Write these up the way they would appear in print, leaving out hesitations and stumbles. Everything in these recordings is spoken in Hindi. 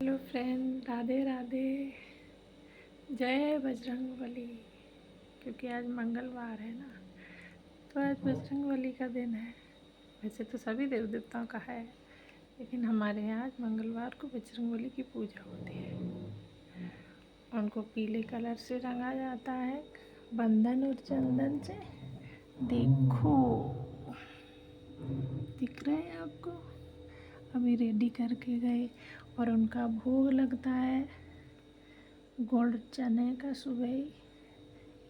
Hello friend, Radhe Radhe. जय बजरंगबली। क्योंकि आज मंगलवार है ना, तो आज बजरंगबली का दिन है। वैसे तो सभी देव देवताओं का है, लेकिन हमारे यहाँ आज मंगलवार को बजरंगबली की पूजा होती है। उनको पीले कलर से रंगा जाता है, बंधन और चंदन से। देखो, दिख रहे हैं आपको? अभी रेडी करके गए और उनका भोग लगता है गुड़ चने का सुबह ही।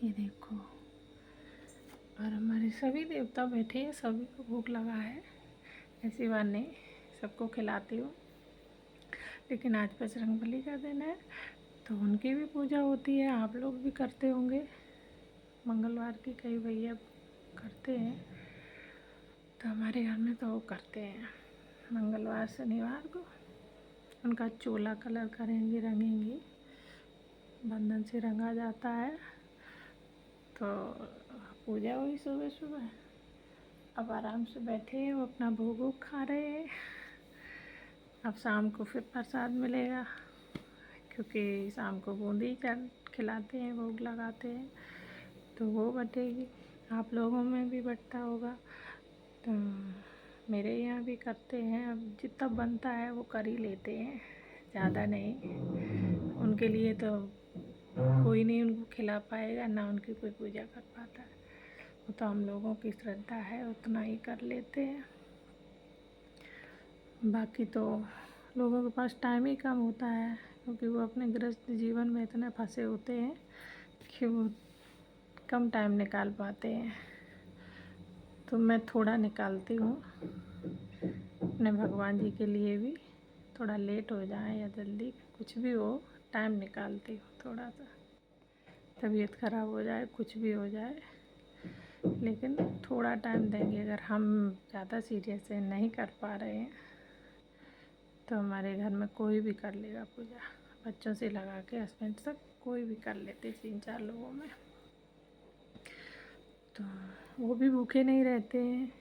ये देखो, और हमारे सभी देवता बैठे हैं, सभी को भोग लगा है। ऐसी बात नहीं, सबको खिलाती हूँ। लेकिन आज बजरंगबली का दिन है, तो उनकी भी पूजा होती है। आप लोग भी करते होंगे, मंगलवार की कई भैया करते हैं, तो हमारे घर में तो वो करते हैं। मंगलवार शनिवार को उनका चोला कलर करेंगे, रंगेंगे, बंधन से रंगा जाता है। तो पूजा हुई सुबह सुबह। अब आराम से बैठे हैं, वो अपना भोग वोग खा रहे हैं। अब शाम को फिर प्रसाद मिलेगा, क्योंकि शाम को बूंदी खिलाते हैं, भोग लगाते हैं, तो वो बटेगी। आप लोगों में भी बटता होगा, तो मेरे यहाँ भी करते हैं। अब जितना बनता है वो कर ही लेते हैं, ज़्यादा नहीं। उनके लिए तो कोई नहीं उनको खिला पाएगा, ना उनकी कोई पूजा कर पाता है। वो तो हम लोगों की श्रद्धा है, उतना ही कर लेते हैं। बाकी तो लोगों के पास टाइम ही कम होता है, क्योंकि वो अपने गृहस्थ जीवन में इतने फंसे होते हैं कि वो कम टाइम निकाल पाते हैं। तो मैं थोड़ा निकालती हूँ अपने भगवान जी के लिए भी। थोड़ा लेट हो जाए या जल्दी, कुछ भी हो, टाइम निकालती हूँ थोड़ा सा। तबीयत ख़राब हो जाए, कुछ भी हो जाए, लेकिन थोड़ा टाइम देंगे। अगर हम ज़्यादा सीरियस है, नहीं कर पा रहे हैं, तो हमारे घर में कोई भी कर लेगा पूजा। बच्चों से लगा के हस्बैंड तक कोई भी कर लेते, 3-4 लोगों में। तो वो भी भूखे नहीं रहते हैं।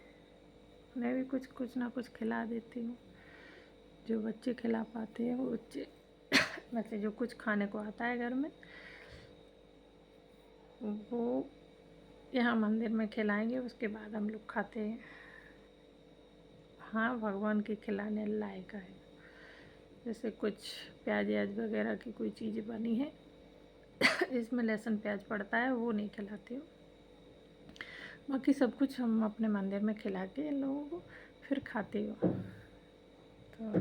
मैं भी कुछ कुछ ना कुछ खिला देती हूँ, जो बच्चे खिला पाते हैं वो बच्चे। वैसे जो कुछ खाने को आता है घर में, वो यहाँ मंदिर में खिलाएंगे, उसके बाद हम लोग खाते हैं। हाँ, भगवान के खिलाने लायक है। जैसे कुछ प्याज व्याज वगैरह की कोई चीज़ बनी है, इसमें लहसुन प्याज पड़ता है, वो नहीं खिलाती हूँ। बाकी सब कुछ हम अपने मंदिर में खिला के इन लोगों को फिर खाती हूँ। तो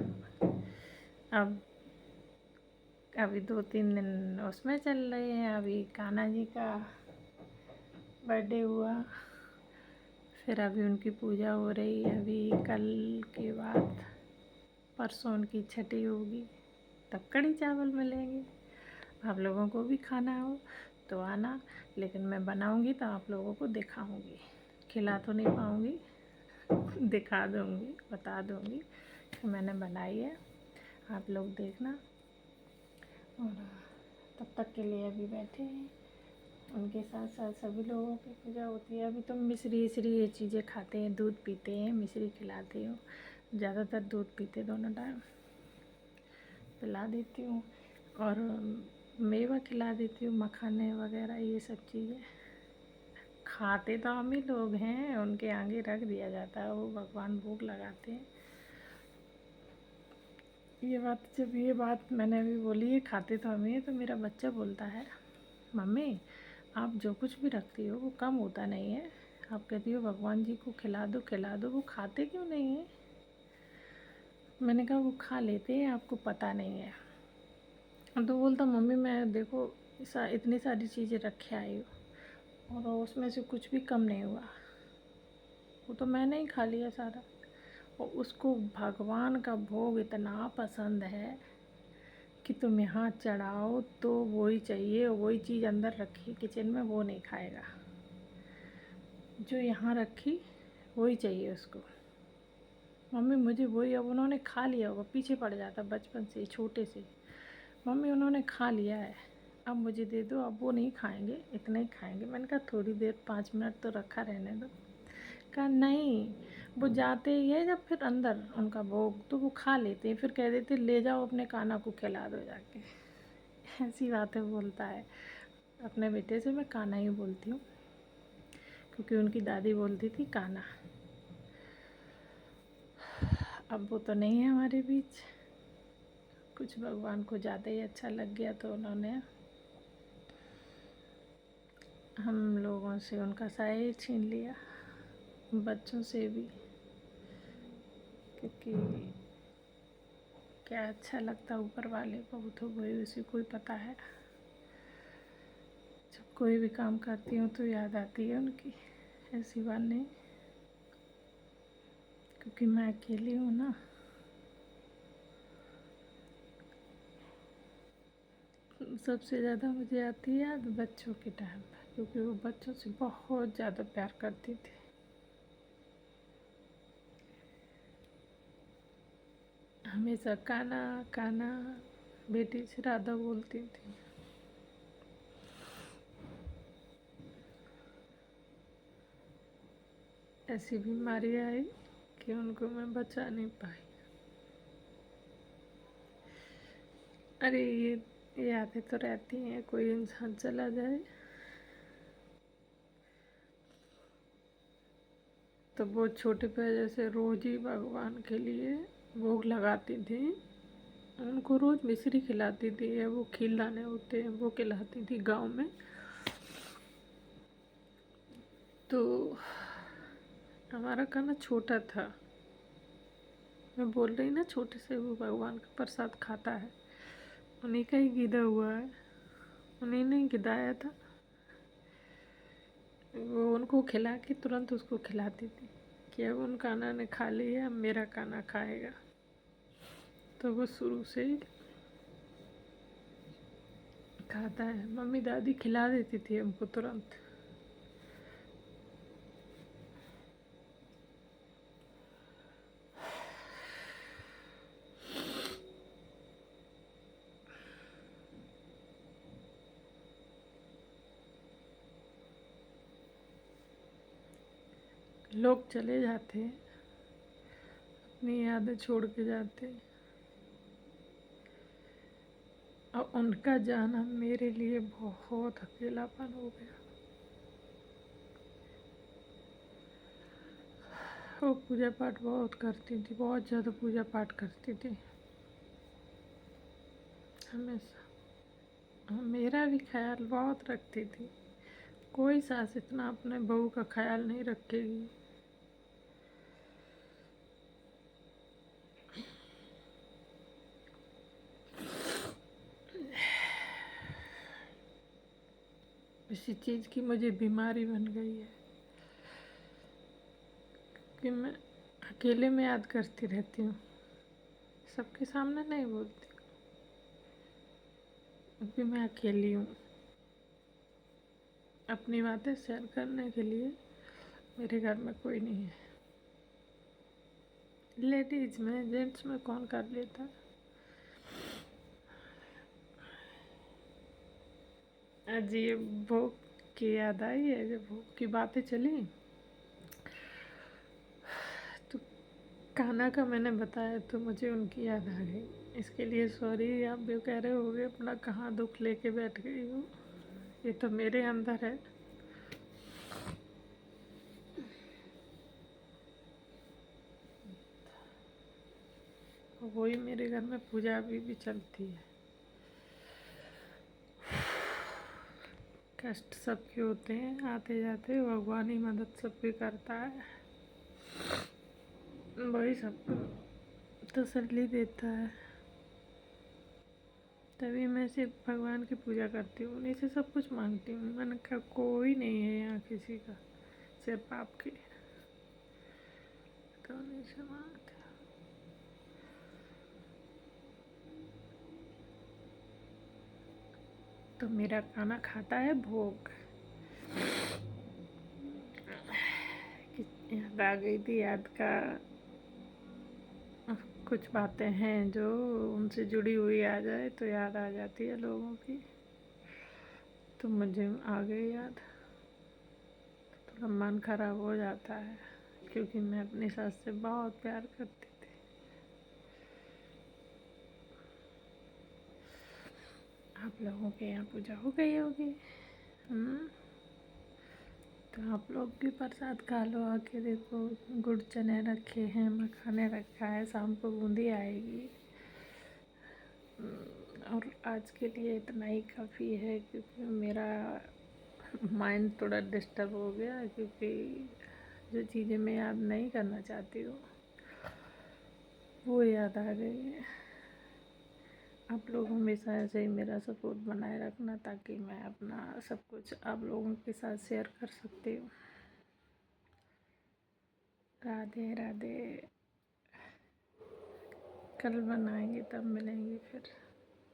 अब अभी 2-3 दिन उसमें चल रहे हैं। अभी कान्हा जी का बर्थडे हुआ, फिर अभी उनकी पूजा हो रही है। अभी कल के बाद परसों उनकी छठी होगी, तब कढ़ी चावल मिलेंगे। आप लोगों को भी खाना हो तो आना, लेकिन मैं बनाऊंगी तो आप लोगों को दिखाऊंगी। खिला तो नहीं पाऊंगी, दिखा दूंगी, बता दूंगी कि मैंने बनाई है, आप लोग देखना। और तब तक के लिए अभी बैठे हैं, उनके साथ साथ सभी लोगों की पूजा होती है। अभी तो मिश्री इश्री ये चीज़ें खाते हैं, दूध पीते हैं, मिश्री खिलाती हूँ। ज़्यादातर दूध पीते दोनों टाइम, पिला देती हूँ। और मेवा खिला देती हूँ, मखाने वगैरह ये सब चीज़ें। खाते तो हम ही लोग हैं, उनके आगे रख दिया जाता है, वो भगवान भोग लगाते हैं। ये बात मैंने अभी बोली है, खाते तो हम ही हैं, तो मेरा बच्चा बोलता है, मम्मी आप जो कुछ भी रखती हो वो कम होता नहीं है। आप कहती हो भगवान जी को खिला दो खिला दो, वो खाते क्यों नहीं है? मैंने कहा वो खा लेते हैं, आपको पता नहीं है। तो बोलता, मम्मी मैं देखो इतनी सारी चीज़ें रखे आई हूँ और उसमें से कुछ भी कम नहीं हुआ। वो तो मैंने ही खा लिया सारा। और उसको भगवान का भोग इतना पसंद है कि तुम यहाँ चढ़ाओ तो वही चाहिए, वही चीज़ अंदर रखी किचन में, वो नहीं खाएगा। जो यहाँ रखी वही चाहिए उसको। मम्मी मुझे वही, अब उन्होंने खा लिया होगा, पीछे पड़ जाता बचपन से, छोटे से। मम्मी उन्होंने खा लिया है, अब मुझे दे दो, अब वो नहीं खाएंगे, इतना ही खाएंगे। मैंने कहा थोड़ी देर 5 मिनट तो रखा रहने दो। कहा नहीं, वो जाते ही है जब फिर अंदर उनका भोग, तो वो खा लेते हैं, फिर कह देते ले जाओ अपने कान्हा को खिला दो जाके। ऐसी बातें बोलता है। अपने बेटे से मैं कान्हा ही बोलती हूँ, क्योंकि उनकी दादी बोलती थी कान्हा। अब वो तो नहीं है हमारे बीच, कुछ भगवान को ज़्यादा ही अच्छा लग गया तो उन्होंने हम लोगों से उनका साया ही छीन लिया, बच्चों से भी, क्योंकि क्या अच्छा लगता ऊपर वाले को, वो तो वही उसी को ही पता है। जब कोई भी काम करती हूँ तो याद आती है उनकी, ऐसी बात नहीं, क्योंकि मैं अकेली हूँ ना। सबसे ज़्यादा मुझे आती है याद बच्चों के टाइम पर, क्योंकि वो बच्चों से बहुत ज़्यादा प्यार करती थी। हमेशा कान्हा कान्हा बेटी से राधा बोलती थी। ऐसी बीमारी आई कि उनको मैं बचा नहीं पाई। अरे ये यादें तो रहती हैं, कोई इंसान चला जाए तो वो छोटे पे जैसे रोज ही भगवान के लिए भोग लगाती थी, उनको रोज मिश्री खिलाती थी, या वो खिलाने होते हैं वो खिलाती थी गांव में। तो हमारा खाना छोटा था, मैं बोल रही ना छोटे से वो भगवान का प्रसाद खाता है, उन्हीं का ही गिदा हुआ है, उन्हीं ने गिदाया था। वो उनको खिला के तुरंत उसको खिलाती थी कि अब उन खाना ने खा लिया, अब मेरा खाना खाएगा। तो वो शुरू से ही खाता है। मम्मी दादी खिला देती थी हमको तुरंत। लोग चले जाते हैं, अपनी यादें छोड़ के जाते हैं, और उनका जाना मेरे लिए बहुत अकेलापन हो गया। वो पूजा पाठ बहुत करती थी, बहुत ज़्यादा पूजा पाठ करती थी हमेशा, मेरा भी ख्याल बहुत रखती थी। कोई सास इतना अपने बहू का ख्याल नहीं रखेगी। इसी चीज़ की मुझे बीमारी बन गई है कि मैं अकेले में याद करती रहती हूँ, सबके सामने नहीं बोलती, अभी मैं अकेली हूँ। अपनी बातें शेयर करने के लिए मेरे घर में कोई नहीं है। लेडीज में, जेंट्स में कौन कर लेता है। आज ये भोग की याद आई है, जब भोग की बातें चली तो कान्हा का मैंने बताया तो मुझे उनकी याद आ गई। इसके लिए सॉरी, आप भी कह रहे होगे अपना कहाँ दुख लेके बैठ गई हो, ये तो मेरे अंदर है। वही मेरे घर में पूजा अभी भी चलती है। कष्ट सबके होते हैं, आते जाते, भगवान ही मदद सबकी करता है, वही सबको तसल्ली देता है। तभी मैं सिर्फ भगवान की पूजा करती हूँ, उन्हीं से सब कुछ मांगती हूँ। मैंने कहा कोई नहीं है यहाँ किसी का, सिर्फ आपके, तो उन्हीं से मांगते। तो मेरा खाना खाता है भोग। याद आ गई थी, याद का कुछ बातें हैं जो उनसे जुड़ी हुई आ जाए तो याद आ जाती है लोगों की, तो मुझे आ गई याद, थोड़ा मन खराब हो जाता है क्योंकि मैं अपनी सास से बहुत प्यार करती थी। आप लोगों के यहाँ पूजा हो गई होगी। तो आप लोग भी प्रसाद खा लो आके। देखो गुड़ चने रखे हैं, मखाने रखा है, शाम को बूंदी आएगी। और आज के लिए इतना ही काफ़ी है, क्योंकि मेरा माइंड थोड़ा डिस्टर्ब हो गया, क्योंकि जो चीज़ें मैं याद नहीं करना चाहती हूँ वो याद आ गई है। आप लोग हमेशा ऐसे ही मेरा सपोर्ट बनाए रखना, ताकि मैं अपना सब कुछ आप लोगों के साथ शेयर कर सकती हूँ। राधे राधे। कल बनाएंगे तब मिलेंगे फिर।